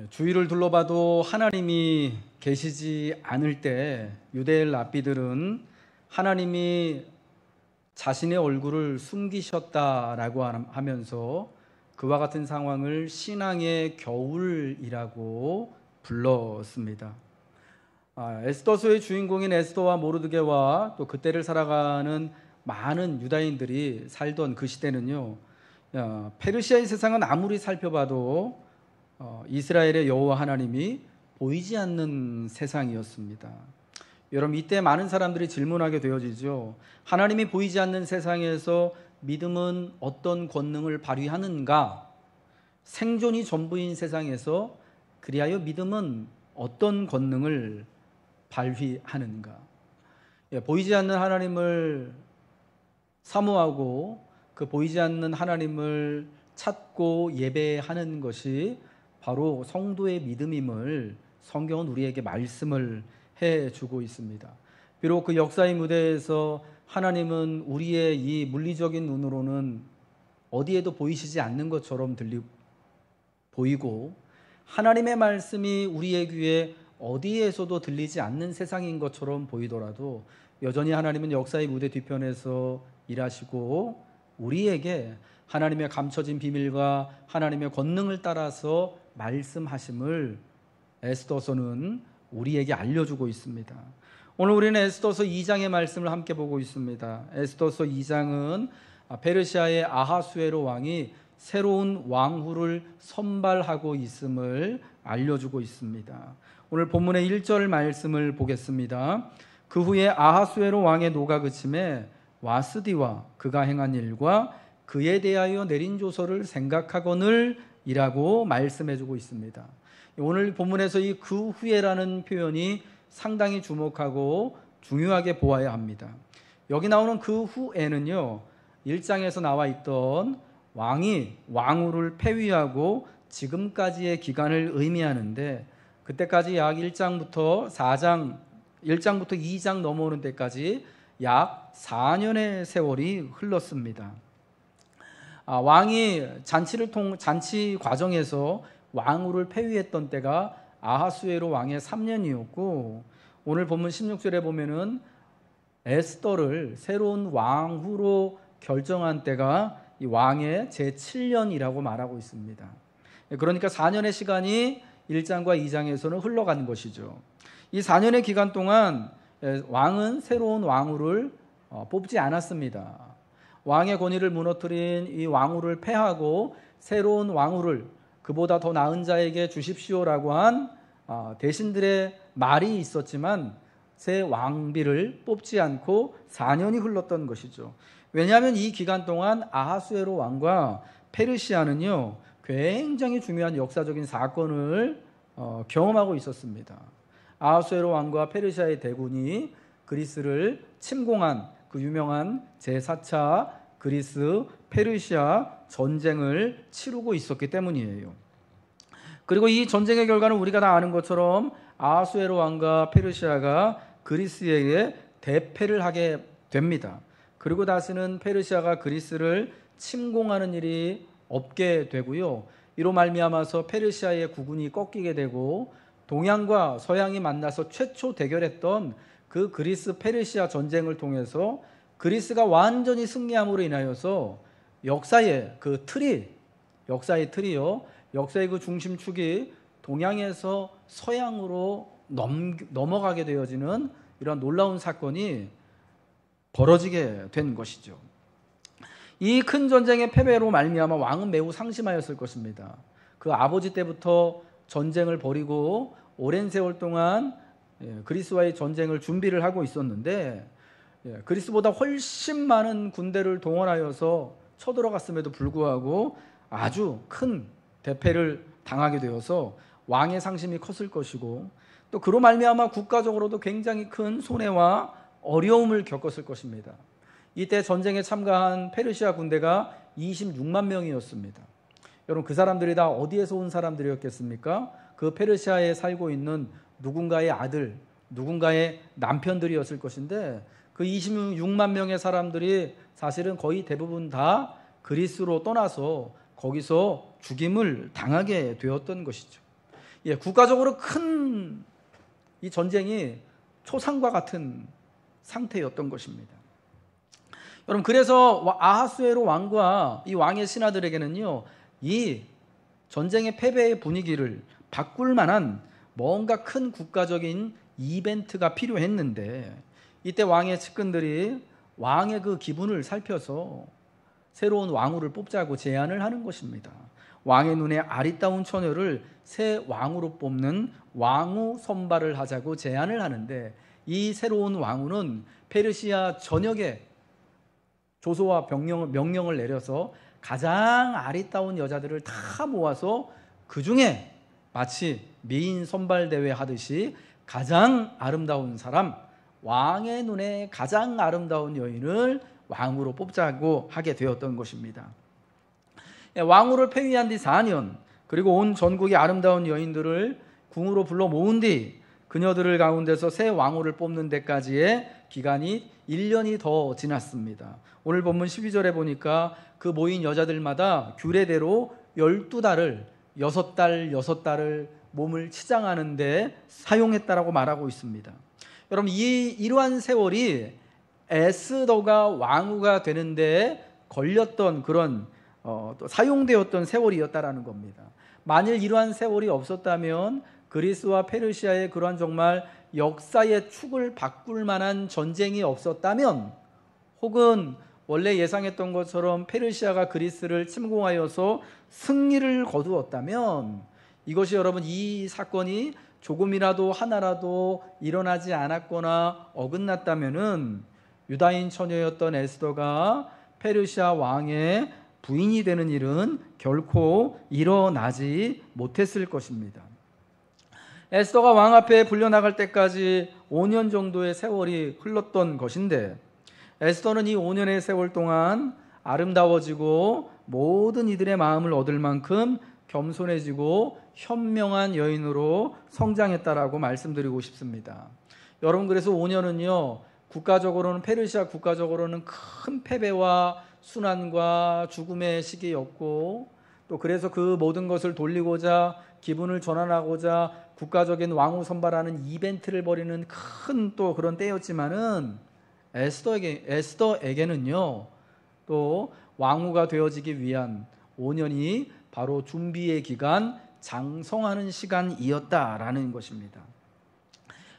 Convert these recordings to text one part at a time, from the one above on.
주위를 둘러봐도 하나님이 계시지 않을 때 유대인 랍비들은 하나님이 자신의 얼굴을 숨기셨다라고 하면서 그와 같은 상황을 신앙의 겨울이라고 불렀습니다. 에스더서의 주인공인 에스더와 모르드게와 또 그때를 살아가는 많은 유다인들이 살던 그 시대는요, 페르시아의 세상은 아무리 살펴봐도 이스라엘의 여호와 하나님이 보이지 않는 세상이었습니다. 여러분, 이때 많은 사람들이 질문하게 되어지죠. 하나님이 보이지 않는 세상에서 믿음은 어떤 권능을 발휘하는가? 생존이 전부인 세상에서 그리하여 믿음은 어떤 권능을 발휘하는가? 보이지 않는 하나님을 사모하고 그 보이지 않는 하나님을 찾고 예배하는 것이 바로 성도의 믿음임을 성경은 우리에게 말씀을 해주고 있습니다. 비록 그 역사의 무대에서 하나님은 우리의 이 물리적인 눈으로는 어디에도 보이시지 않는 것처럼 보이고, 하나님의 말씀이 우리의 귀에 어디에서도 들리지 않는 세상인 것처럼 보이더라도 여전히 하나님은 역사의 무대 뒤편에서 일하시고 우리에게 하나님의 감춰진 비밀과 하나님의 권능을 따라서 말씀하심을 에스더서는 우리에게 알려주고 있습니다. 오늘 우리는 에스더서 2장의 말씀을 함께 보고 있습니다. 에스더서 2장은 페르시아의 아하수에로 왕이 새로운 왕후를 선발하고 있음을 알려주고 있습니다. 오늘 본문의 1절 말씀을 보겠습니다. 그 후에 아하수에로 왕의 노가 그침에 와스디와 그가 행한 일과 그에 대하여 내린 조서를 생각하거늘 이라고 말씀해주고 있습니다. 오늘 본문에서 이 그 후에라는 표현이 상당히 주목하고 중요하게 보아야 합니다. 여기 나오는 그 후에는요, 1장에서 나와 있던 왕이 왕후를 폐위하고 지금까지의 기간을 의미하는데, 그때까지 약 1장부터 2장 넘어오는 데까지 약 4년의 세월이 흘렀습니다. 왕이 잔치 과정에서 왕후를 폐위했던 때가 아하수에로 왕의 3년이었고, 오늘 본문 16절에 보면은 에스더를 새로운 왕후로 결정한 때가 이 왕의 제7년이라고 말하고 있습니다. 그러니까 4년의 시간이 1장과 2장에서는 흘러간 것이죠. 이 4년의 기간 동안 왕은 새로운 왕후를 뽑지 않았습니다. 왕의 권위를 무너뜨린 이 왕후를 폐하고 새로운 왕후를 그보다 더 나은 자에게 주십시오라고 한 대신들의 말이 있었지만 새 왕비를 뽑지 않고 4년이 흘렀던 것이죠. 왜냐하면 이 기간 동안 아하수에로 왕과 페르시아는요, 굉장히 중요한 역사적인 사건을 경험하고 있었습니다. 아하수에로 왕과 페르시아의 대군이 그리스를 침공한 그 유명한 제4차 그리스 페르시아 전쟁을 치르고 있었기 때문이에요. 그리고 이 전쟁의 결과는 우리가 다 아는 것처럼 아하수에로 왕과 페르시아가 그리스에게 대패를 하게 됩니다. 그리고 다시는 페르시아가 그리스를 침공하는 일이 없게 되고요, 이로 말미암아서 페르시아의 국군이 꺾이게 되고 동양과 서양이 만나서 최초 대결했던 그 그리스 페르시아 전쟁을 통해서 그리스가 완전히 승리함으로 인하여서 역사의 그 중심축이 동양에서 서양으로 넘어가게 되어지는 이런 놀라운 사건이 벌어지게 된 것이죠. 이 큰 전쟁의 패배로 말미암아 왕은 매우 상심하였을 것입니다. 그 아버지 때부터 전쟁을 벌이고 오랜 세월 동안 그리스와의 전쟁을 준비를 하고 있었는데, 그리스보다 훨씬 많은 군대를 동원하여서 쳐들어갔음에도 불구하고 아주 큰 대패를 당하게 되어서 왕의 상심이 컸을 것이고, 또 그로 말미암아 국가적으로도 굉장히 큰 손해와 어려움을 겪었을 것입니다. 이때 전쟁에 참가한 페르시아 군대가 26만 명이었습니다. 여러분, 그 사람들이 다 어디에서 온 사람들이었겠습니까? 그 페르시아에 살고 있는 누군가의 아들, 누군가의 남편들이었을 것인데, 그 26만 명의 사람들이 사실은 거의 대부분 다 그리스로 떠나서 거기서 죽임을 당하게 되었던 것이죠. 국가적으로 큰 이 전쟁이 초상과 같은 상태였던 것입니다. 여러분, 그래서 아하수에로 왕과 이 왕의 신하들에게는요, 이 전쟁의 패배의 분위기를 바꿀 만한 뭔가 큰 국가적인 이벤트가 필요했는데, 이때 왕의 측근들이 왕의 그 기분을 살펴서 새로운 왕후를 뽑자고 제안을 하는 것입니다. 왕의 눈에 아리따운 처녀를 새 왕후로 뽑는 왕후 선발을 하자고 제안을 하는데, 이 새로운 왕후는 페르시아 전역에 조소와 명령을 내려서 가장 아리따운 여자들을 다 모아서 그 중에 마치 미인 선발대회 하듯이 가장 아름다운 사람, 왕의 눈에 가장 아름다운 여인을 왕후로 뽑자고 하게 되었던 것입니다. 왕후를 폐위한 뒤 4년, 그리고 온 전국의 아름다운 여인들을 궁으로 불러 모은 뒤 그녀들을 가운데서 새 왕후를 뽑는 데까지의 기간이 1년이 더 지났습니다. 오늘 본문 12절에 보니까 그 모인 여자들마다 규례대로 12달을 6달을 몸을 치장하는 데 사용했다라고 말하고 있습니다. 여러분, 이러한 세월이 에스더가 왕후가 되는데 걸렸던 그런 또 사용되었던 세월이었다라는 겁니다. 만일 이러한 세월이 없었다면 그리스와 페르시아의 그러한 정말 역사의 축을 바꿀 만한 전쟁이 없었다면, 혹은 원래 예상했던 것처럼 페르시아가 그리스를 침공하여서 승리를 거두었다면, 이것이 여러분, 이 사건이 조금이라도 하나라도 일어나지 않았거나 어긋났다면은 유다인 처녀였던 에스더가 페르시아 왕의 부인이 되는 일은 결코 일어나지 못했을 것입니다. 에스더가 왕 앞에 불려나갈 때까지 5년 정도의 세월이 흘렀던 것인데, 에스더는 이 5년의 세월 동안 아름다워지고 모든 이들의 마음을 얻을 만큼 겸손해지고 현명한 여인으로 성장했다라고 말씀드리고 싶습니다. 여러분, 그래서 5년은요, 국가적으로는, 페르시아 국가적으로는 큰 패배와 순환과 죽음의 시기였고, 또 그래서 그 모든 것을 돌리고자, 기분을 전환하고자 국가적인 왕후 선발하는 이벤트를 벌이는 큰 또 그런 때였지만은, 에스더에게는요, 또 왕후가 되어지기 위한 5년이 바로 준비의 기간, 장성하는 시간이었다라는 것입니다.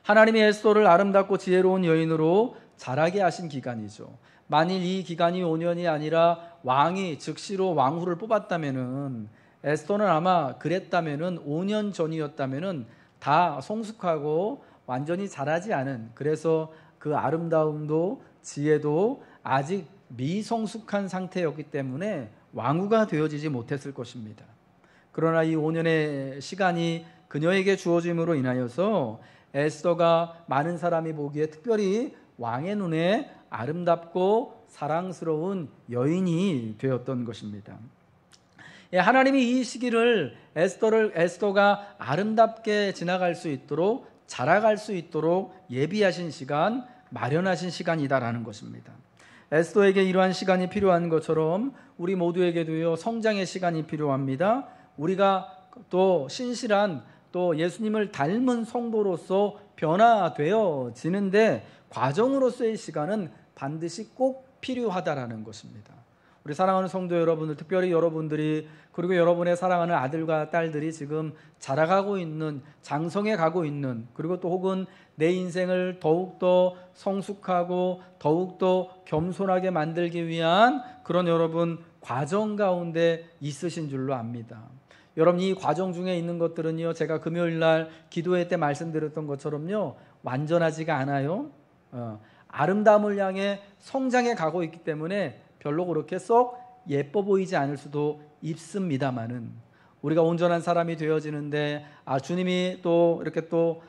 하나님이 에스더를 아름답고 지혜로운 여인으로 자라게 하신 기간이죠. 만일 이 기간이 5년이 아니라 왕이 즉시로 왕후를 뽑았다면은, 에스더는 아마 그랬다면은 5년 전이었다면은 다 성숙하고 완전히 자라지 않은, 그래서 그 아름다움도 지혜도 아직 미성숙한 상태였기 때문에 왕후가 되어지지 못했을 것입니다. 그러나 이 5년의 시간이 그녀에게 주어짐으로 인하여서 에스더가 많은 사람이 보기에 특별히 왕의 눈에 아름답고 사랑스러운 여인이 되었던 것입니다. 하나님이 이 시기를 에스더가 아름답게 지나갈 수 있도록, 자라갈 수 있도록 예비하신 시간, 마련하신 시간이다라는 것입니다. 에스더에게 이러한 시간이 필요한 것처럼 우리 모두에게도요, 성장의 시간이 필요합니다. 우리가 또 신실한, 또 예수님을 닮은 성도로서 변화되어지는데 과정으로서의 시간은 반드시 꼭 필요하다라는 것입니다. 우리 사랑하는 성도 여러분들, 특별히 여러분들이, 그리고 여러분의 사랑하는 아들과 딸들이 지금 자라가고 있는, 장성해 가고 있는, 그리고 또 혹은 내 인생을 더욱더 성숙하고 더욱더 겸손하게 만들기 위한 그런 여러분 과정 가운데 있으신 줄로 압니다. 여러분, 이 과정 중에 있는 것들은요, 제가 금요일 날 기도회 때 말씀드렸던 것처럼요, 완전하지가 않아요. 아름다움을 향해 성장해 가고 있기 때문에 별로 그렇게 썩 예뻐 보이지 않을 수도 있습니다만은, 우리가 온전한 사람이 되어지는데, 주님이 또 이렇게 또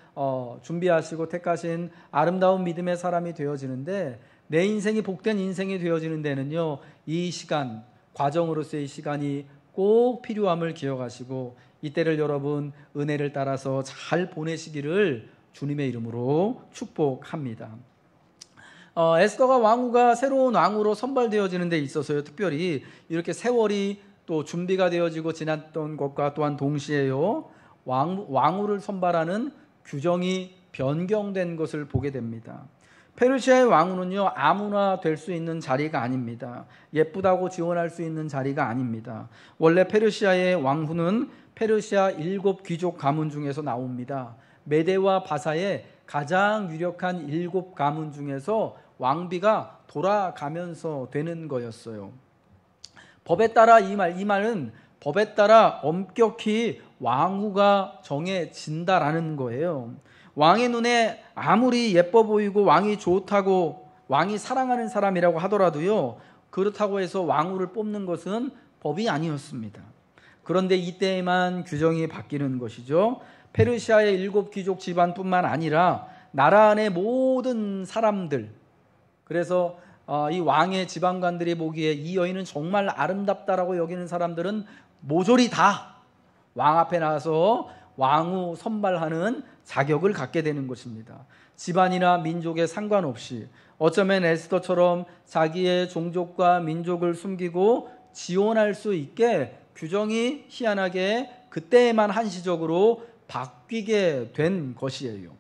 준비하시고 택하신 아름다운 믿음의 사람이 되어지는데, 내 인생이 복된 인생이 되어지는 데는요, 이 시간, 과정으로서의 시간이 꼭 필요함을 기억하시고, 이때를 여러분 은혜를 따라서 잘 보내시기를 주님의 이름으로 축복합니다. 에스더가 왕후가 새로운 왕후로 선발되어지는 데 있어서요, 특별히 이렇게 세월이 또 준비가 되어지고 지났던 것과 또한 동시에요, 왕후를 선발하는 규정이 변경된 것을 보게 됩니다. 페르시아의 왕후는요, 아무나 될 수 있는 자리가 아닙니다. 예쁘다고 지원할 수 있는 자리가 아닙니다. 원래 페르시아의 왕후는 페르시아 7 귀족 가문 중에서 나옵니다. 메데와 바사의 가장 유력한 7 가문 중에서 왕비가 돌아가면서 되는 거였어요. 법에 따라 이 말은 법에 따라 엄격히 왕후가 정해진다라는 거예요. 왕의 눈에 아무리 예뻐 보이고 왕이 좋다고 왕이 사랑하는 사람이라고 하더라도요, 그렇다고 해서 왕후를 뽑는 것은 법이 아니었습니다. 그런데 이때에만 규정이 바뀌는 것이죠. 페르시아의 7 귀족 집안뿐만 아니라 나라 안의 모든 사람들, 그래서 이 왕의 지방관들이 보기에 이 여인은 정말 아름답다라고 여기는 사람들은 모조리 다 왕 앞에 나와서 왕후 선발하는 자격을 갖게 되는 것입니다. 집안이나 민족에 상관없이 어쩌면 에스더처럼 자기의 종족과 민족을 숨기고 지원할 수 있게 규정이 희한하게 그때에만 한시적으로 바뀌게 된 것이에요.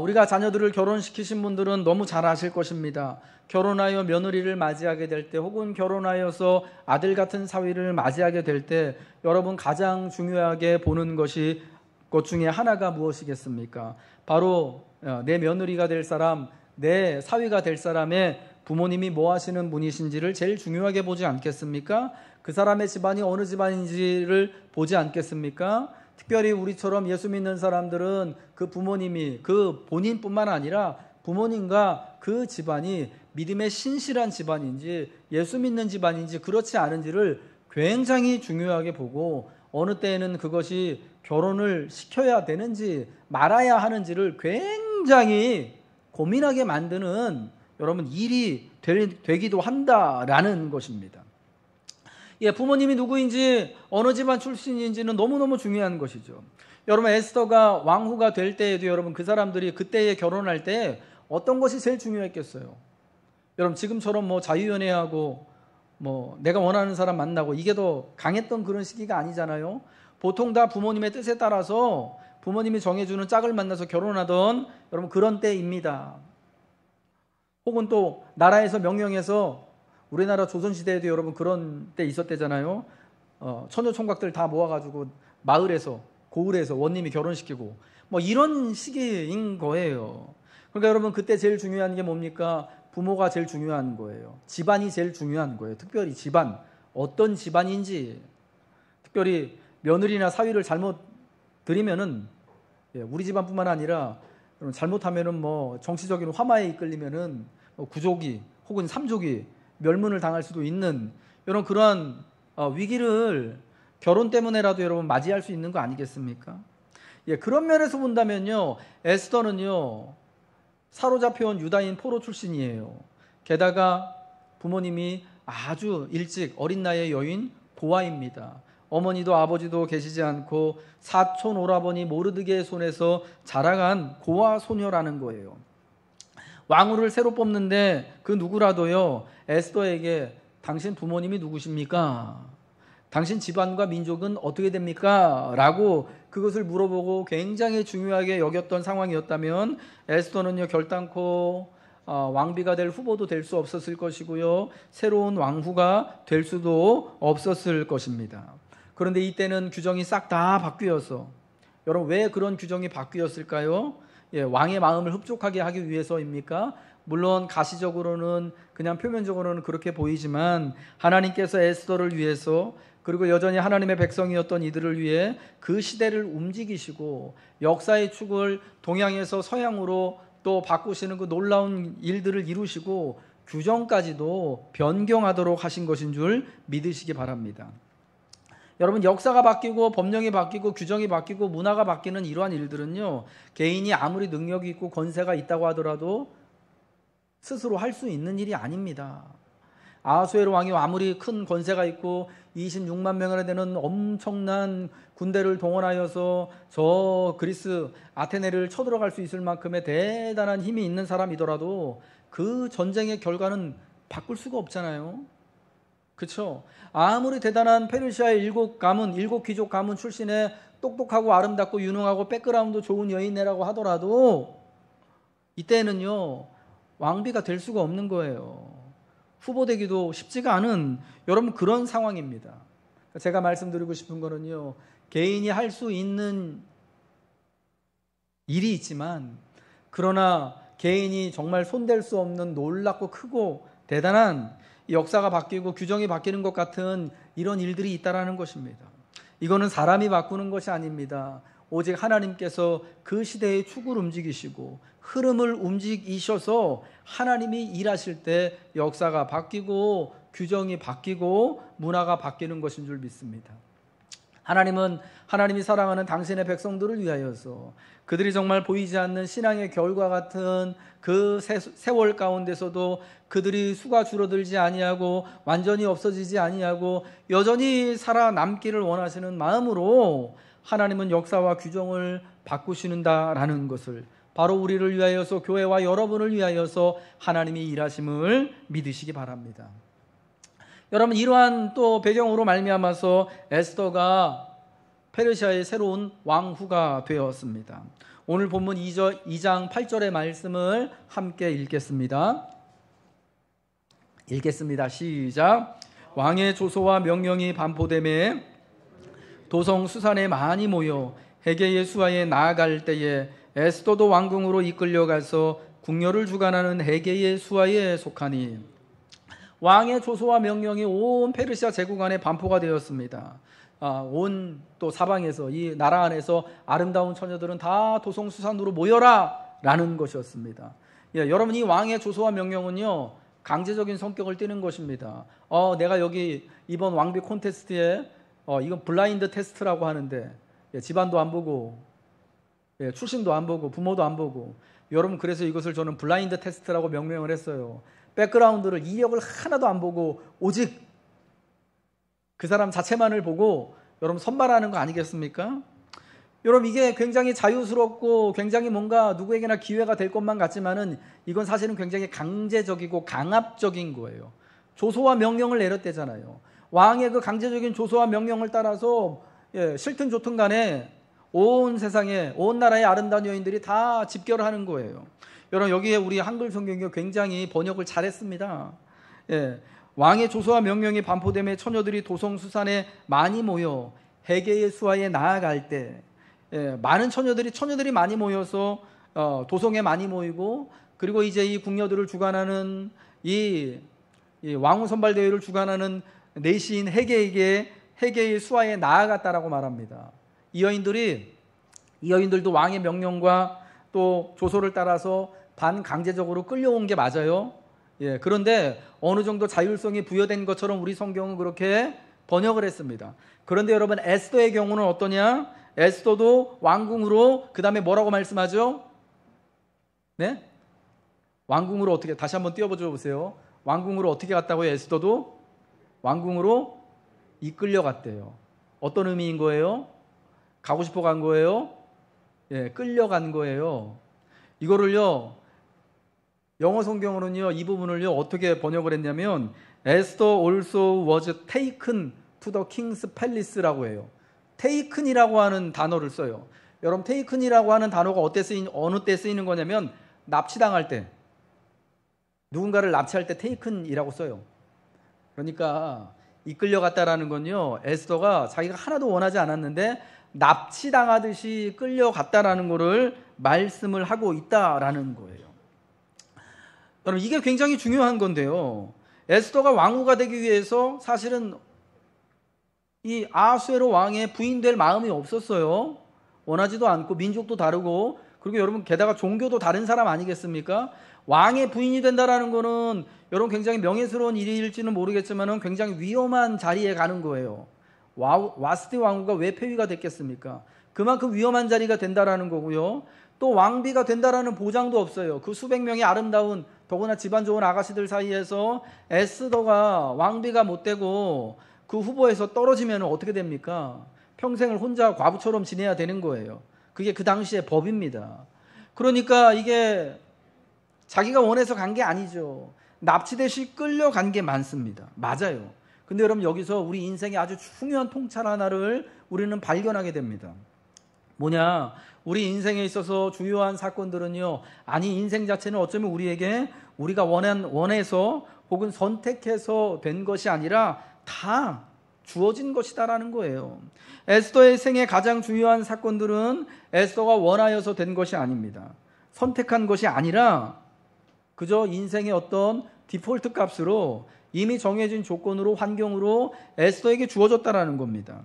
우리가 자녀들을 결혼시키신 분들은 너무 잘 아실 것입니다. 결혼하여 며느리를 맞이하게 될 때, 혹은 결혼하여서 아들 같은 사위를 맞이하게 될 때 여러분 가장 중요하게 보는 것 중에 하나가 무엇이겠습니까? 바로 내 며느리가 될 사람, 내 사위가 될 사람의 부모님이 뭐 하시는 분이신지를 제일 중요하게 보지 않겠습니까? 그 사람의 집안이 어느 집안인지를 보지 않겠습니까? 특별히 우리처럼 예수 믿는 사람들은 그 부모님이, 그 본인뿐만 아니라 부모님과 그 집안이 믿음의 신실한 집안인지 예수 믿는 집안인지 그렇지 않은지를 굉장히 중요하게 보고, 어느 때에는 그것이 결혼을 시켜야 되는지 말아야 하는지를 굉장히 고민하게 만드는 여러분 일이 되기도 한다라는 것입니다. 부모님이 누구인지 어느 집안 출신인지는 너무너무 중요한 것이죠. 여러분, 에스더가 왕후가 될 때에도 여러분 그 사람들이 그때에 결혼할 때 어떤 것이 제일 중요했겠어요? 여러분, 지금처럼 뭐 자유연애하고 뭐 내가 원하는 사람 만나고 이게 더 강했던 그런 시기가 아니잖아요. 보통 다 부모님의 뜻에 따라서 부모님이 정해주는 짝을 만나서 결혼하던 여러분 그런 때입니다. 혹은 또 나라에서 명령해서, 우리나라 조선시대에도 여러분 그런 때 있었대잖아요. 처녀총각들 다 모아가지고 마을에서, 고을에서 원님이 결혼시키고 뭐 이런 시기인 거예요. 그러니까 여러분 그때 제일 중요한 게 뭡니까? 부모가 제일 중요한 거예요. 집안이 제일 중요한 거예요. 특별히 집안, 어떤 집안인지. 특별히 며느리나 사위를 잘못 들이면은, 우리 집안뿐만 아니라 잘못하면은 뭐 정치적인 화마에 이끌리면은 구족이 혹은 삼족이 멸문을 당할 수도 있는 이런 그러한 위기를 결혼 때문에라도 여러분 맞이할 수 있는 거 아니겠습니까? 그런 면에서 본다면요, 에스더는요 사로잡혀온 유다인 포로 출신이에요. 게다가 부모님이 아주 일찍 어린 나이의 여인 고아입니다. 어머니도 아버지도 계시지 않고 사촌 오라버니 모르드게의 손에서 자라간 고아 소녀라는 거예요. 왕후를 새로 뽑는데 그 누구라도요, 에스더에게 당신 부모님이 누구십니까? 당신 집안과 민족은 어떻게 됩니까? 라고 그것을 물어보고 굉장히 중요하게 여겼던 상황이었다면 에스더는요 결단코 왕비가 될 후보도 될 수 없었을 것이고요, 새로운 왕후가 될 수도 없었을 것입니다. 그런데 이때는 규정이 싹 다 바뀌어서, 여러분 왜 그런 규정이 바뀌었을까요? 왕의 마음을 흡족하게 하기 위해서입니까? 물론 가시적으로는, 그냥 표면적으로는 그렇게 보이지만 하나님께서 에스더를 위해서, 그리고 여전히 하나님의 백성이었던 이들을 위해 그 시대를 움직이시고 역사의 축을 동양에서 서양으로 또 바꾸시는 그 놀라운 일들을 이루시고 규정까지도 변경하도록 하신 것인 줄 믿으시기 바랍니다. 여러분, 역사가 바뀌고 법령이 바뀌고 규정이 바뀌고 문화가 바뀌는 이러한 일들은요, 개인이 아무리 능력이 있고 권세가 있다고 하더라도 스스로 할 수 있는 일이 아닙니다. 아하수에로 왕이 아무리 큰 권세가 있고 26만 명이나 되는 엄청난 군대를 동원하여서 저 그리스 아테네를 쳐들어갈 수 있을 만큼의 대단한 힘이 있는 사람이더라도 그 전쟁의 결과는 바꿀 수가 없잖아요. 그렇죠? 아무리 대단한 페르시아의 7 귀족 가문 출신의 똑똑하고 아름답고 유능하고 백그라운드 좋은 여인이라고 하더라도 이때는요 왕비가 될 수가 없는 거예요. 후보되기도 쉽지가 않은 여러분 그런 상황입니다. 제가 말씀드리고 싶은 거는요, 개인이 할 수 있는 일이 있지만 그러나 개인이 정말 손댈 수 없는 놀랍고 크고 대단한 역사가 바뀌고 규정이 바뀌는 것 같은 이런 일들이 있다라는 것입니다. 이거는 사람이 바꾸는 것이 아닙니다. 오직 하나님께서 그 시대의 축을 움직이시고 흐름을 움직이셔서 하나님이 일하실 때 역사가 바뀌고 규정이 바뀌고 문화가 바뀌는 것인 줄 믿습니다. 하나님은 하나님이 사랑하는 당신의 백성들을 위하여서 그들이 정말 보이지 않는 신앙의 결과 같은 그 세월 가운데서도 그들이 수가 줄어들지 아니하고 완전히 없어지지 아니하고 여전히 살아남기를 원하시는 마음으로 하나님은 역사와 규정을 바꾸시는다라는 것을 바로 우리를 위하여서 교회와 여러분을 위하여서 하나님이 일하심을 믿으시기 바랍니다. 여러분 이러한 또 배경으로 말미암아서 에스더가 페르시아의 새로운 왕후가 되었습니다. 오늘 본문 2장 8절의 말씀을 함께 읽겠습니다. 시작. 왕의 조서와 명령이 반포됨에 도성 수산에 많이 모여 헤게의 수하에 나아갈 때에 에스더도 왕궁으로 이끌려가서 궁녀를 주관하는 헤게의 수하에 속하니 왕의 조서와 명령이 온 페르시아 제국 안에 반포가 되었습니다. 온 또 사방에서 이 나라 안에서 아름다운 처녀들은 다 도성수산으로 모여라 라는 것이었습니다. 여러분 이 왕의 조서와 명령은요 강제적인 성격을 띠는 것입니다. 내가 여기 이번 왕비 콘테스트에 이건 블라인드 테스트라고 하는데 집안도 안 보고 출신도 안 보고 부모도 안 보고 여러분 그래서 이것을 저는 블라인드 테스트라고 명명을 했어요. 백그라운드를 이력을 하나도 안 보고 오직 그 사람 자체만을 보고 여러분 선발하는 거 아니겠습니까? 여러분 이게 굉장히 자유스럽고 굉장히 뭔가 누구에게나 기회가 될 것만 같지만은 이건 사실은 굉장히 강제적이고 강압적인 거예요. 조서와 명령을 내렸대잖아요. 왕의 그 강제적인 조서와 명령을 따라서 싫든 좋든 간에 온 세상에 온 나라의 아름다운 여인들이 다 집결을 하는 거예요. 여러분 여기에 우리 한글 성경이 굉장히 번역을 잘했습니다. 왕의 조서와 명령이 반포됨에 처녀들이 도성수산에 많이 모여 헤게의 수하에 나아갈 때 많은 처녀들이 많이 모여서 도성에 많이 모이고 그리고 이제 이 궁녀들을 주관하는 이 왕후 선발 대회를 주관하는 내시인 헤게의 수하에 나아갔다라고 말합니다. 이 여인들도 왕의 명령과 또 조서를 따라서 반강제적으로 끌려온 게 맞아요. 그런데 어느 정도 자율성이 부여된 것처럼 우리 성경은 그렇게 번역을 했습니다. 그런데 여러분 에스더의 경우는 어떠냐? 에스더도 왕궁으로 그 다음에 뭐라고 말씀하죠? 네? 왕궁으로 어떻게 다시 한번 띄워줘 보세요. 왕궁으로 어떻게 갔다고요? 에스더도 왕궁으로 이끌려 갔대요. 어떤 의미인 거예요? 가고 싶어 간 거예요? 끌려간 거예요. 이거를요 영어 성경으로는요 이 부분을요 어떻게 번역을 했냐면 Esther also was taken to the king's palace라고 해요. taken이라고 하는 단어를 써요. 여러분 taken이라고 하는 단어가 어느 때 쓰이는 거냐면 납치당할 때 누군가를 납치할 때 taken이라고 써요. 그러니까 이끌려갔다라는 건요 에스더가 자기가 하나도 원하지 않았는데 납치당하듯이 끌려갔다라는 것을 말씀을 하고 있다라는 거예요. 여러분 이게 굉장히 중요한 건데요. 에스더가 왕후가 되기 위해서 사실은 이 아하수에로 왕의 부인될 마음이 없었어요. 원하지도 않고 민족도 다르고 그리고 여러분 게다가 종교도 다른 사람 아니겠습니까? 왕의 부인이 된다라는 거는 여러분 굉장히 명예스러운 일일지는 모르겠지만 굉장히 위험한 자리에 가는 거예요. 와스티 왕후가 왜 폐위가 됐겠습니까? 그만큼 위험한 자리가 된다라는 거고요. 또 왕비가 된다라는 보장도 없어요. 그 수백 명의 아름다운 더구나 집안 좋은 아가씨들 사이에서 에스더가 왕비가 못 되고 그 후보에서 떨어지면 어떻게 됩니까? 평생을 혼자 과부처럼 지내야 되는 거예요. 그게 그 당시의 법입니다. 그러니까 이게 자기가 원해서 간 게 아니죠. 납치되시 끌려간 게 많습니다. 맞아요. 근데 여러분 여기서 우리 인생의 아주 중요한 통찰 하나를 우리는 발견하게 됩니다. 뭐냐? 우리 인생에 있어서 주요한 사건들은요, 아니 인생 자체는 어쩌면 우리에게 우리가 원해서 혹은 선택해서 된 것이 아니라 다 주어진 것이다라는 거예요. 에스더의 생애 가장 중요한 사건들은 에스더가 원하여서 된 것이 아닙니다. 선택한 것이 아니라 그저 인생의 어떤 디폴트 값으로 이미 정해진 조건으로, 환경으로 에스더에게 주어졌다라는 겁니다.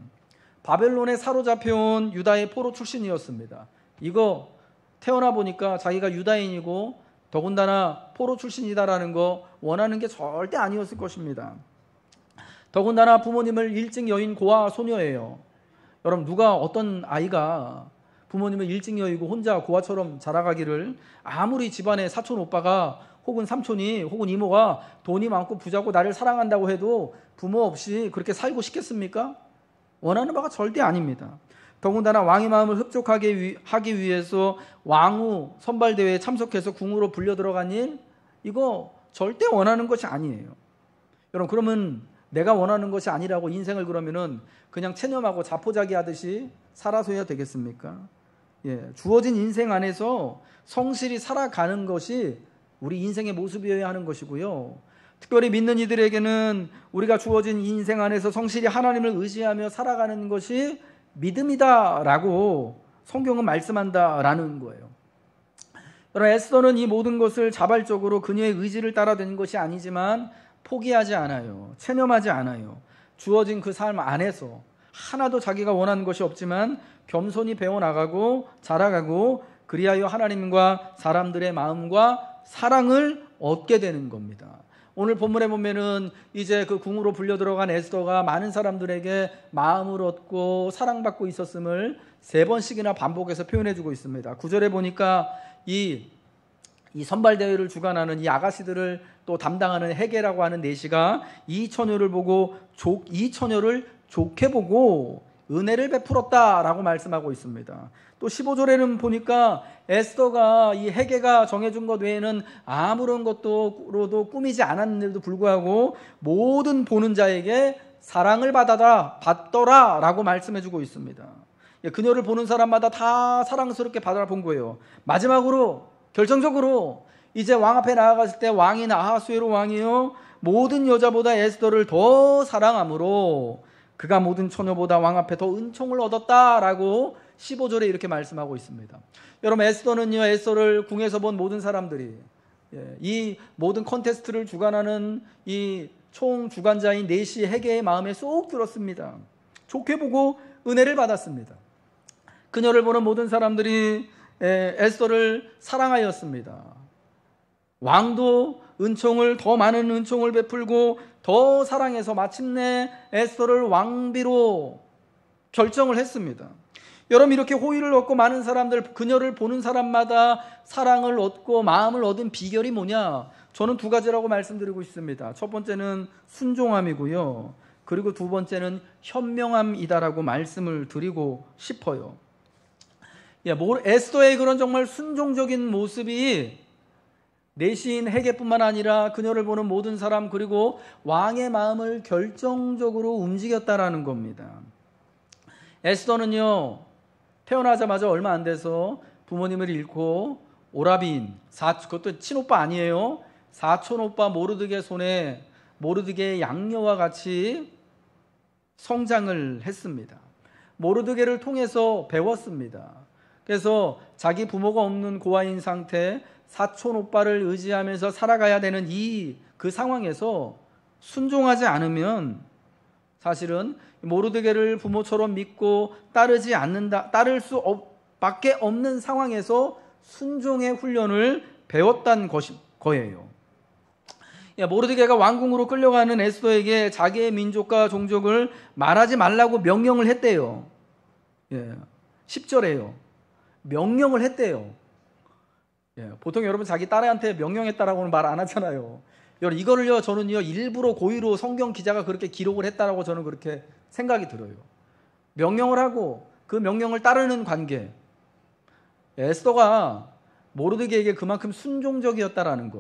바벨론에 사로잡혀온 유다의 포로 출신이었습니다. 이거 태어나 보니까 자기가 유다인이고 더군다나 포로 출신이다라는 거 원하는 게 절대 아니었을 것입니다. 더군다나 부모님을 일찍 여인 고아 소녀예요. 여러분 누가 어떤 아이가 부모님을 일찍 여의고 혼자 고아처럼 자라가기를, 아무리 집안에 사촌 오빠가 혹은 삼촌이 혹은 이모가 돈이 많고 부자고 나를 사랑한다고 해도 부모 없이 그렇게 살고 싶겠습니까? 원하는 바가 절대 아닙니다. 더군다나 왕의 마음을 흡족하게 하기 위해서 왕후 선발대회에 참석해서 궁으로 불려 들어간 일, 이거 절대 원하는 것이 아니에요. 여러분 그러면 내가 원하는 것이 아니라고 인생을 그러면은 그냥 체념하고 자포자기 하듯이 살아서야 되겠습니까? 주어진 인생 안에서 성실히 살아가는 것이 우리 인생의 모습이어야 하는 것이고요. 특별히 믿는 이들에게는 우리가 주어진 인생 안에서 성실히 하나님을 의지하며 살아가는 것이 믿음이다라고 성경은 말씀한다라는 거예요. 여러분 에스더는 이 모든 것을 자발적으로 그녀의 의지를 따라 된 것이 아니지만 포기하지 않아요. 체념하지 않아요. 주어진 그 삶 안에서 하나도 자기가 원하는 것이 없지만 겸손히 배워나가고 자라가고 그리하여 하나님과 사람들의 마음과 사랑을 얻게 되는 겁니다. 오늘 본문에 보면은 이제 그 궁으로 불려 들어간 에스더가 많은 사람들에게 마음을 얻고 사랑받고 있었음을 3번씩이나 반복해서 표현해주고 있습니다. 9절에 보니까 이 선발대회를 주관하는 이 아가씨들을 또 담당하는 헤게라고 하는 내시가 이 처녀를 좋게 보고 은혜를 베풀었다라고 말씀하고 있습니다. 또 15절에는 보니까 에스더가 이 헤게가 정해준 것 외에는 아무런 것도로도 꾸미지 않았는데도 불구하고 모든 보는 자에게 사랑을 받더라 라고 말씀해주고 있습니다. 그녀를 보는 사람마다 다 사랑스럽게 바라본 거예요. 마지막으로 결정적으로 이제 왕 앞에 나아갔을 때 왕인 아하수에로 왕이요 모든 여자보다 에스더를 더 사랑함으로 그가 모든 처녀보다 왕 앞에 더 은총을 얻었다라고 15절에 이렇게 말씀하고 있습니다. 여러분 에스더는요, 에스더를 궁에서 본 모든 사람들이 이 모든 콘테스트를 주관하는 이 총주관자인 내시 헤게의 마음에 쏙 들었습니다. 좋게 보고 은혜를 받았습니다. 그녀를 보는 모든 사람들이 에스더를 사랑하였습니다. 왕도 더 많은 은총을 베풀고 더 사랑해서 마침내 에스더를 왕비로 결정을 했습니다. 여러분 이렇게 호의를 얻고 많은 사람들, 그녀를 보는 사람마다 사랑을 얻고 마음을 얻은 비결이 뭐냐? 저는 2가지라고 말씀드리고 있습니다. 첫 번째는 순종함이고요. 그리고 2번째는 현명함이다라고 말씀을 드리고 싶어요. 에스더의 그런 정말 순종적인 모습이 내시인 헤게뿐만 아니라 그녀를 보는 모든 사람 그리고 왕의 마음을 결정적으로 움직였다라는 겁니다. 에스더는요 태어나자마자 얼마 안 돼서 부모님을 잃고 오라빈, 그것도 친오빠 아니에요. 사촌오빠 모르드게 손에 모르드게의 양녀와 같이 성장을 했습니다. 모르드게를 통해서 배웠습니다. 그래서 자기 부모가 없는 고아인 상태, 사촌 오빠를 의지하면서 살아가야 되는 그 상황에서 순종하지 않으면 사실은 모르드게를 부모처럼 믿고 따를 수밖에 없는 상황에서 순종의 훈련을 배웠다는 거예요. 모르드게가 왕궁으로 끌려가는 에스더에게 자기의 민족과 종족을 말하지 말라고 명령을 했대요. 10절에요. 명령을 했대요. 보통 여러분 자기 딸한테 명령했다라고는 말 안 하잖아요. 여러분 이거를요 저는요 일부러 고의로 성경 기자가 그렇게 기록을 했다라고 저는 그렇게 생각이 들어요. 명령을 하고 그 명령을 따르는 관계. 에스더가 모르드게에게 그만큼 순종적이었다라는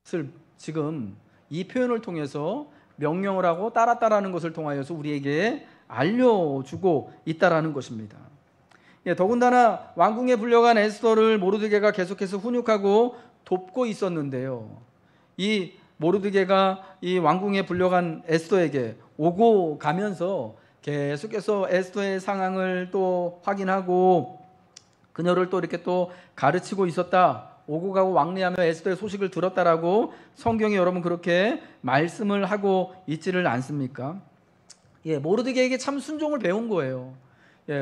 것을 지금 이 표현을 통해서 명령을 하고 따랐다라는 것을 통하여서 우리에게 알려주고 있다라는 것입니다. 더군다나 왕궁에 불려간 에스더를 모르드게가 계속해서 훈육하고 돕고 있었는데요. 이 모르드게가 이 왕궁에 불려간 에스더에게 오고 가면서 계속해서 에스더의 상황을 또 확인하고 그녀를 또 이렇게 또 가르치고 있었다. 오고 가고 왕래하며 에스더의 소식을 들었다라고 성경에 여러분 그렇게 말씀을 하고 있지를 않습니까? 모르드게에게 참 순종을 배운 거예요.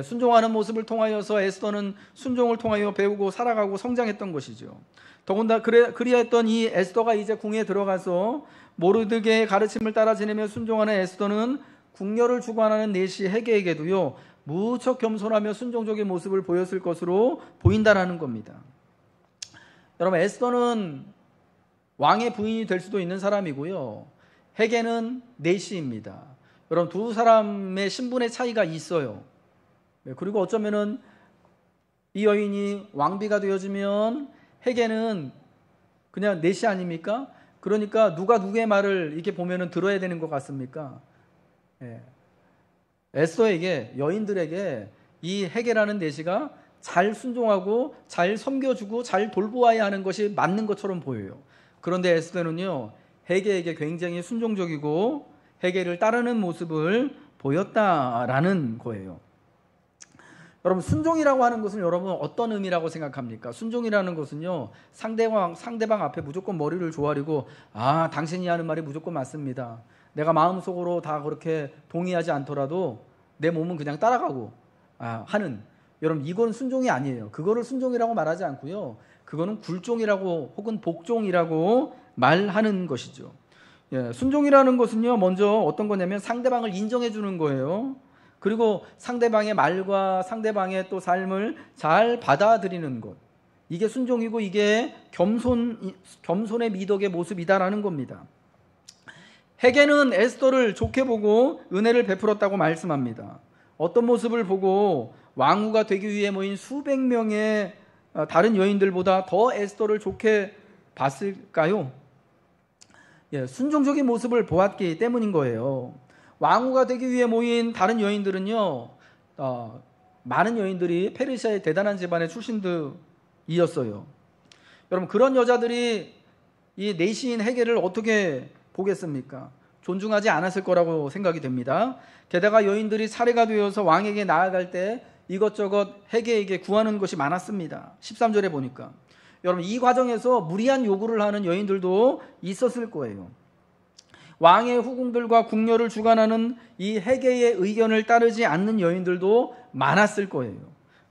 순종하는 모습을 통하여서 에스더는 순종을 통하여 배우고 살아가고 성장했던 것이죠. 더군다나 그리했던 이 에스더가 이제 궁에 들어가서 모르드게의 가르침을 따라 지내며 순종하는 에스더는 궁녀를 주관하는 내시 헤게에게도요 무척 겸손하며 순종적인 모습을 보였을 것으로 보인다라는 겁니다. 여러분, 에스더는 왕의 부인이 될 수도 있는 사람이고요, 헤게는 내시입니다. 여러분, 두 사람의 신분의 차이가 있어요. 그리고 어쩌면은 이 여인이 왕비가 되어지면 헤게는 그냥 내시 아닙니까? 그러니까 누가 누구의 말을 이렇게 보면은 들어야 되는 것 같습니까? 에스더에게, 여인들에게 이 헤게라는 내시가 잘 순종하고 잘 섬겨주고 잘 돌보아야 하는 것이 맞는 것처럼 보여요. 그런데 에스더는요 헤게에게 굉장히 순종적이고 헤게를 따르는 모습을 보였다라는 거예요. 여러분, 순종이라고 하는 것은 여러분 어떤 의미라고 생각합니까? 순종이라는 것은요 상대방 앞에 무조건 머리를 조아리고 당신이 하는 말이 무조건 맞습니다, 내가 마음속으로 다 그렇게 동의하지 않더라도 내 몸은 그냥 따라가고 하는, 여러분 이건 순종이 아니에요. 그거를 순종이라고 말하지 않고요, 그거는 굴종이라고 혹은 복종이라고 말하는 것이죠. 순종이라는 것은요 먼저 어떤 거냐면 상대방을 인정해 주는 거예요. 그리고 상대방의 말과 상대방의 또 삶을 잘 받아들이는 것, 이게 순종이고 이게 겸손의 미덕의 모습이다라는 겁니다. 헤게는 에스더를 좋게 보고 은혜를 베풀었다고 말씀합니다. 어떤 모습을 보고 왕후가 되기 위해 모인 수백 명의 다른 여인들보다 더 에스더를 좋게 봤을까요? 순종적인 모습을 보았기 때문인 거예요. 왕후가 되기 위해 모인 다른 여인들은요, 많은 여인들이 페르시아의 대단한 집안의 출신들이었어요. 여러분, 그런 여자들이 이 내시인 헤게를 어떻게 보겠습니까? 존중하지 않았을 거라고 생각이 됩니다. 게다가 여인들이 차례가 되어서 왕에게 나아갈 때 이것저것 헤게에게 구하는 것이 많았습니다. 13절에 보니까 여러분, 이 과정에서 무리한 요구를 하는 여인들도 있었을 거예요. 왕의 후궁들과 궁녀를 주관하는 이 헤게의 의견을 따르지 않는 여인들도 많았을 거예요.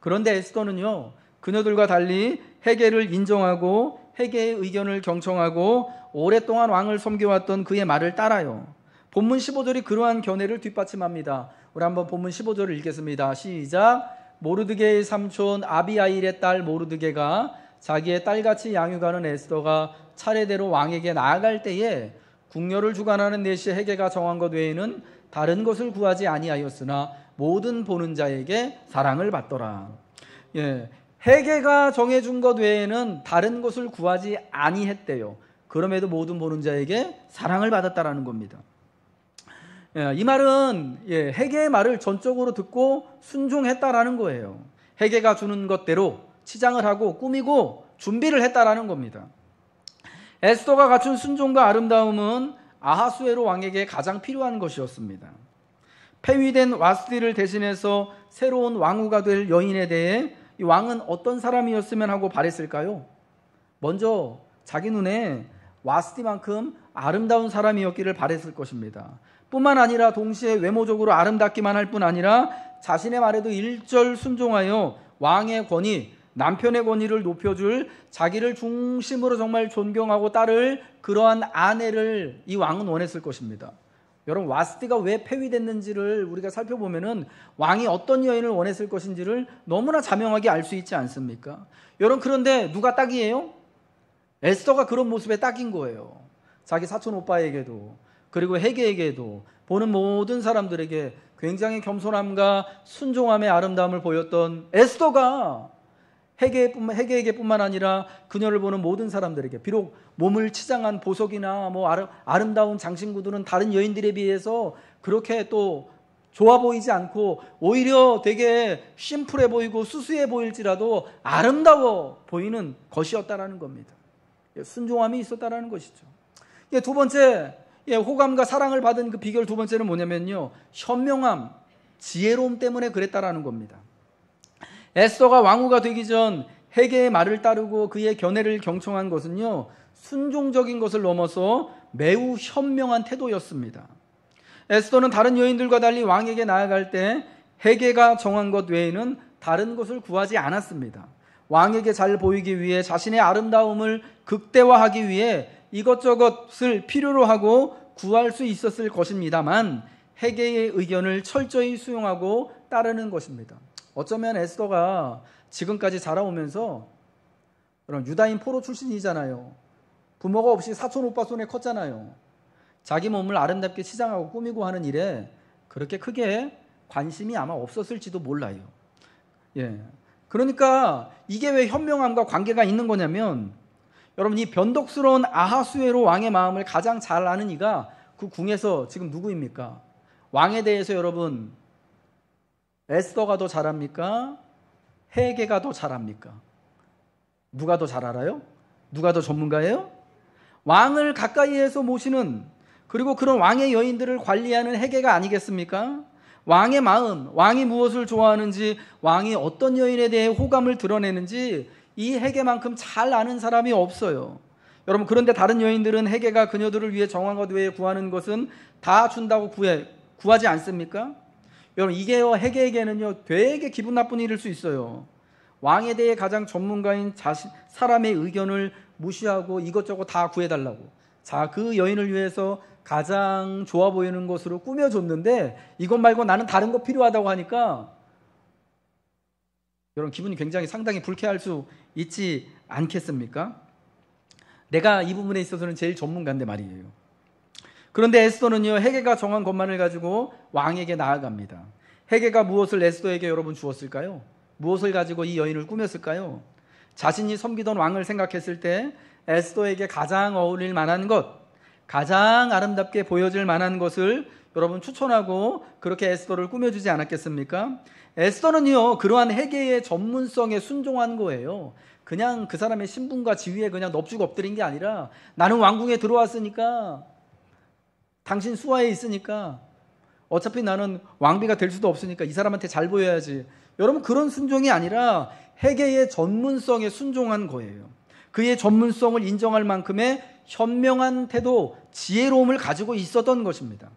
그런데 에스더는요 그녀들과 달리 헤게를 인정하고 헤게의 의견을 경청하고 오랫동안 왕을 섬겨왔던 그의 말을 따라요. 본문 15절이 그러한 견해를 뒷받침합니다. 우리 한번 본문 15절을 읽겠습니다. 시작. 모르드게의 삼촌 아비아일의 딸 모르드게가 자기의 딸같이 양육하는 에스더가 차례대로 왕에게 나아갈 때에 궁녀를 주관하는 내시 헤게가 정한 것 외에는 다른 것을 구하지 아니하였으나 모든 보는 자에게 사랑을 받더라. 헤게가 정해준 것 외에는 다른 것을 구하지 아니했대요. 그럼에도 모든 보는 자에게 사랑을 받았다라는 겁니다. 이 말은 헤게의 말을 전적으로 듣고 순종했다라는 거예요. 헤게가 주는 것대로 치장을 하고 꾸미고 준비를 했다라는 겁니다. 에스더가 갖춘 순종과 아름다움은 아하수에로 왕에게 가장 필요한 것이었습니다. 폐위된 와스디를 대신해서 새로운 왕후가 될 여인에 대해 이 왕은 어떤 사람이었으면 하고 바랬을까요? 먼저 자기 눈에 와스디만큼 아름다운 사람이었기를 바랬을 것입니다. 뿐만 아니라 동시에 외모적으로 아름답기만 할 뿐 아니라 자신의 말에도 일절 순종하여 왕의 권위, 남편의 권위를 높여줄 자기를 중심으로 정말 존경하고 따를 그러한 아내를 이 왕은 원했을 것입니다. 여러분, 와스디가 왜 폐위됐는지를 우리가 살펴보면은 왕이 어떤 여인을 원했을 것인지를 너무나 자명하게 알 수 있지 않습니까? 여러분, 그런데 누가 딱이에요? 에스더가 그런 모습에 딱인 거예요. 자기 사촌 오빠에게도, 그리고 헤게에게도, 보는 모든 사람들에게 굉장히 겸손함과 순종함의 아름다움을 보였던 에스더가 헤게에게뿐만 아니라 그녀를 보는 모든 사람들에게, 비록 몸을 치장한 보석이나 아름다운 장신구들은 다른 여인들에 비해서 그렇게 또 좋아 보이지 않고 오히려 되게 심플해 보이고 수수해 보일지라도 아름다워 보이는 것이었다라는 겁니다. 순종함이 있었다라는 것이죠. 두 번째, 호감과 사랑을 받은 그 비결 두 번째는 뭐냐면요, 현명함, 지혜로움 때문에 그랬다라는 겁니다. 에스더가 왕후가 되기 전 헤게의 말을 따르고 그의 견해를 경청한 것은요, 순종적인 것을 넘어서 매우 현명한 태도였습니다. 에스더는 다른 여인들과 달리 왕에게 나아갈 때 헤게가 정한 것 외에는 다른 것을 구하지 않았습니다. 왕에게 잘 보이기 위해, 자신의 아름다움을 극대화하기 위해 이것저것을 필요로 하고 구할 수 있었을 것입니다만 헤게의 의견을 철저히 수용하고 따르는 것입니다. 어쩌면 에스더가 지금까지 자라오면서 유다인 포로 출신이잖아요. 부모가 없이 사촌 오빠 손에 컸잖아요. 자기 몸을 아름답게 치장하고 꾸미고 하는 일에 그렇게 크게 관심이 아마 없었을지도 몰라요. 그러니까 이게 왜 현명함과 관계가 있는 거냐면, 여러분, 이 변덕스러운 아하수에로 왕의 마음을 가장 잘 아는 이가 그 궁에서 지금 누구입니까? 왕에 대해서 여러분, 에스더가 더 잘합니까? 헤게가 더 잘합니까? 누가 더 잘 알아요? 누가 더 전문가예요? 왕을 가까이에서 모시는, 그리고 그런 왕의 여인들을 관리하는 헤게가 아니겠습니까? 왕의 마음, 왕이 무엇을 좋아하는지, 왕이 어떤 여인에 대해 호감을 드러내는지 이 헤게만큼 잘 아는 사람이 없어요. 여러분, 그런데 다른 여인들은 헤게가 그녀들을 위해 정한 것 외에 구하는 것은 다 준다고 구하지 않습니까? 여러분, 이게요, 헤게에게는요 되게 기분 나쁜 일일 수 있어요. 왕에 대해 가장 전문가인 사람의 의견을 무시하고 이것저것 다 구해달라고, 그 여인을 위해서 가장 좋아 보이는 것으로 꾸며줬는데 이것 말고 나는 다른 거 필요하다고 하니까 여러분, 기분이 굉장히 상당히 불쾌할 수 있지 않겠습니까? 내가 이 부분에 있어서는 제일 전문가인데 말이에요. 그런데 에스더는요, 헤게가 정한 것만을 가지고 왕에게 나아갑니다. 헤게가 무엇을 에스더에게 여러분 주었을까요? 무엇을 가지고 이 여인을 꾸몄을까요? 자신이 섬기던 왕을 생각했을 때 에스더에게 가장 어울릴 만한 것, 가장 아름답게 보여질 만한 것을 여러분 추천하고 그렇게 에스더를 꾸며주지 않았겠습니까? 에스더는요, 그러한 헤게의 전문성에 순종한 거예요. 그냥 그 사람의 신분과 지위에 그냥 넙죽 엎드린 게 아니라, 나는 왕궁에 들어왔으니까, 당신 수하에 있으니까, 어차피 나는 왕비가 될 수도 없으니까 이 사람한테 잘 보여야지. 여러분, 그런 순종이 아니라 헤게의 전문성에 순종한 거예요. 그의 전문성을 인정할 만큼의 현명한 태도, 지혜로움을 가지고 있었던 것입니다.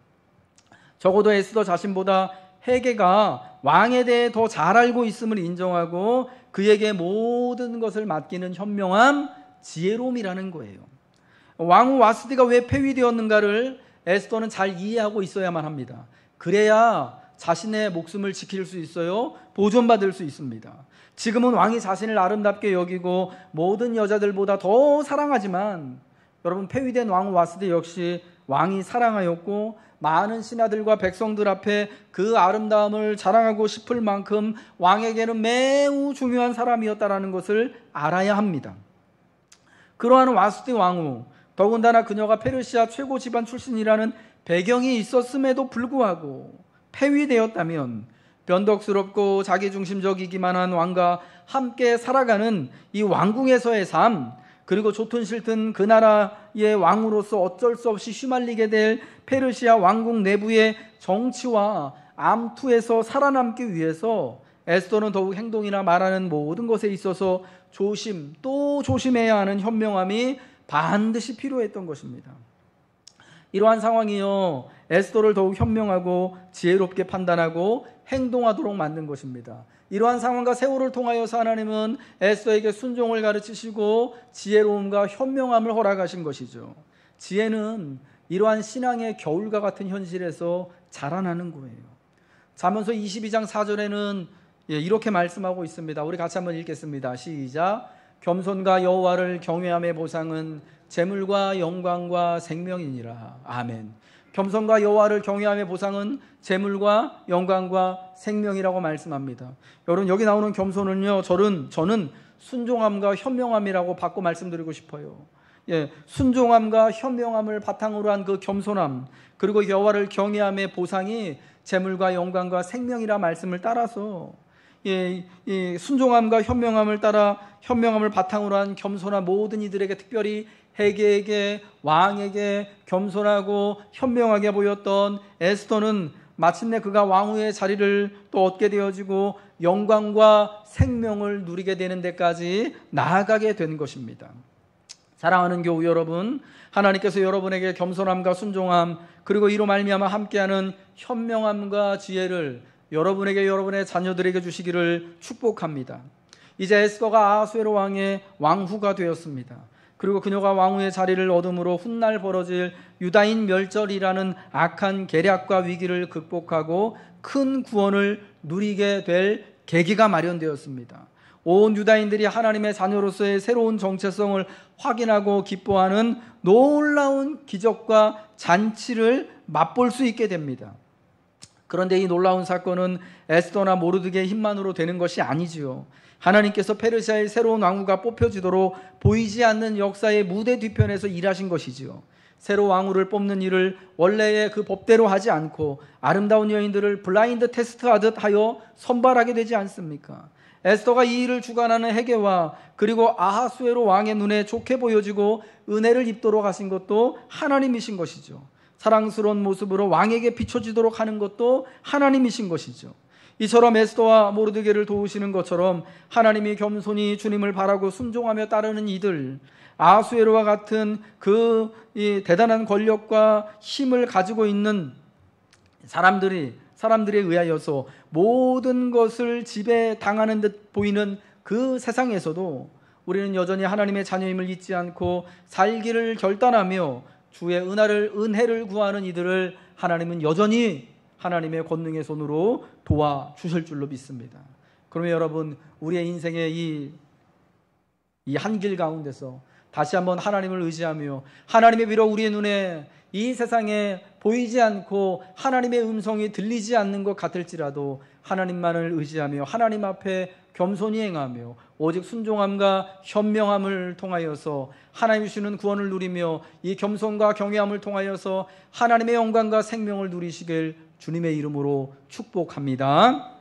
적어도 에스더 자신보다 헤게가 왕에 대해 더 잘 알고 있음을 인정하고 그에게 모든 것을 맡기는 현명함, 지혜로움이라는 거예요. 왕후 와스디가 왜 폐위되었는가를 에스더는 잘 이해하고 있어야만 합니다. 그래야 자신의 목숨을 지킬 수 있어요. 보존받을 수 있습니다. 지금은 왕이 자신을 아름답게 여기고 모든 여자들보다 더 사랑하지만, 여러분, 폐위된 왕후 와스디 역시 왕이 사랑하였고 많은 신하들과 백성들 앞에 그 아름다움을 자랑하고 싶을 만큼 왕에게는 매우 중요한 사람이었다는 것을 알아야 합니다. 그러한 와스디 왕후, 더군다나 그녀가 페르시아 최고 집안 출신이라는 배경이 있었음에도 불구하고 폐위되었다면 변덕스럽고 자기중심적이기만 한 왕과 함께 살아가는 이 왕궁에서의 삶, 그리고 좋든 싫든 그 나라의 왕으로서 어쩔 수 없이 휘말리게 될 페르시아 왕궁 내부의 정치와 암투에서 살아남기 위해서 에스더는 더욱 행동이나 말하는 모든 것에 있어서 또 조심해야 하는 현명함이 반드시 필요했던 것입니다. 이러한 상황이요, 에스더를 더욱 현명하고 지혜롭게 판단하고 행동하도록 만든 것입니다. 이러한 상황과 세월을 통하여서 하나님은 에스더에게 순종을 가르치시고 지혜로움과 현명함을 허락하신 것이죠. 지혜는 이러한 신앙의 겨울과 같은 현실에서 자라나는 거예요. 잠언서 22장 4절에는 이렇게 말씀하고 있습니다. 우리 같이 한번 읽겠습니다. 시작. 겸손과 여호와를 경외함의 보상은 재물과 영광과 생명이니라. 아멘. 겸손과 여호와를 경외함의 보상은 재물과 영광과 생명이라고 말씀합니다. 여러분, 여기 나오는 겸손은요, 저는 순종함과 현명함이라고 바꿔 말씀드리고 싶어요. 예, 순종함과 현명함을 바탕으로 한 그 겸손함, 그리고 여호와를 경외함의 보상이 재물과 영광과 생명이라 말씀을 따라서, 이 순종함과 현명함을 바탕으로 한 겸손한 모든 이들에게, 특별히 헤게에게, 왕에게 겸손하고 현명하게 보였던 에스더는 마침내 그가 왕후의 자리를 또 얻게 되어지고 영광과 생명을 누리게 되는 데까지 나아가게 된 것입니다. 사랑하는 교우 여러분, 하나님께서 여러분에게 겸손함과 순종함, 그리고 이로 말미암아 함께하는 현명함과 지혜를 여러분에게, 여러분의 자녀들에게 주시기를 축복합니다. 이제 에스더가 아하수에로 왕의 왕후가 되었습니다. 그리고 그녀가 왕후의 자리를 얻음으로 훗날 벌어질 유다인 멸절이라는 악한 계략과 위기를 극복하고 큰 구원을 누리게 될 계기가 마련되었습니다. 온 유다인들이 하나님의 자녀로서의 새로운 정체성을 확인하고 기뻐하는 놀라운 기적과 잔치를 맛볼 수 있게 됩니다. 그런데 이 놀라운 사건은 에스더나 모르드게의 힘만으로 되는 것이 아니지요. 하나님께서 페르시아의 새로운 왕후가 뽑혀지도록 보이지 않는 역사의 무대 뒤편에서 일하신 것이지요. 새로 왕후를 뽑는 일을 원래의 그 법대로 하지 않고 아름다운 여인들을 블라인드 테스트하듯 하여 선발하게 되지 않습니까? 에스더가 이 일을 주관하는 헤게와 그리고 아하수에로 왕의 눈에 좋게 보여지고 은혜를 입도록 하신 것도 하나님이신 것이죠. 사랑스러운 모습으로 왕에게 비춰지도록 하는 것도 하나님이신 것이죠. 이처럼 에스더와 모르드게를 도우시는 것처럼 하나님이 겸손히 주님을 바라고 순종하며 따르는 이들, 아하수에로와 같은 그 대단한 권력과 힘을 가지고 있는 사람들에 의하여서 모든 것을 지배당하는 듯 보이는 그 세상에서도 우리는 여전히 하나님의 자녀임을 잊지 않고 살기를 결단하며 주의 은혜를 구하는 이들을 하나님은 여전히 하나님의 권능의 손으로 도와주실 줄로 믿습니다. 그러면 여러분, 우리의 인생의 이 한길 가운데서 다시 한번 하나님을 의지하며 하나님의 비록 우리의 눈에 이 세상에 보이지 않고 하나님의 음성이 들리지 않는 것 같을지라도 하나님만을 의지하며 하나님 앞에 겸손히 행하며 오직 순종함과 현명함을 통하여서 하나님이 주시는 구원을 누리며 이 겸손과 경외함을 통하여서 하나님의 영광과 생명을 누리시길 주님의 이름으로 축복합니다.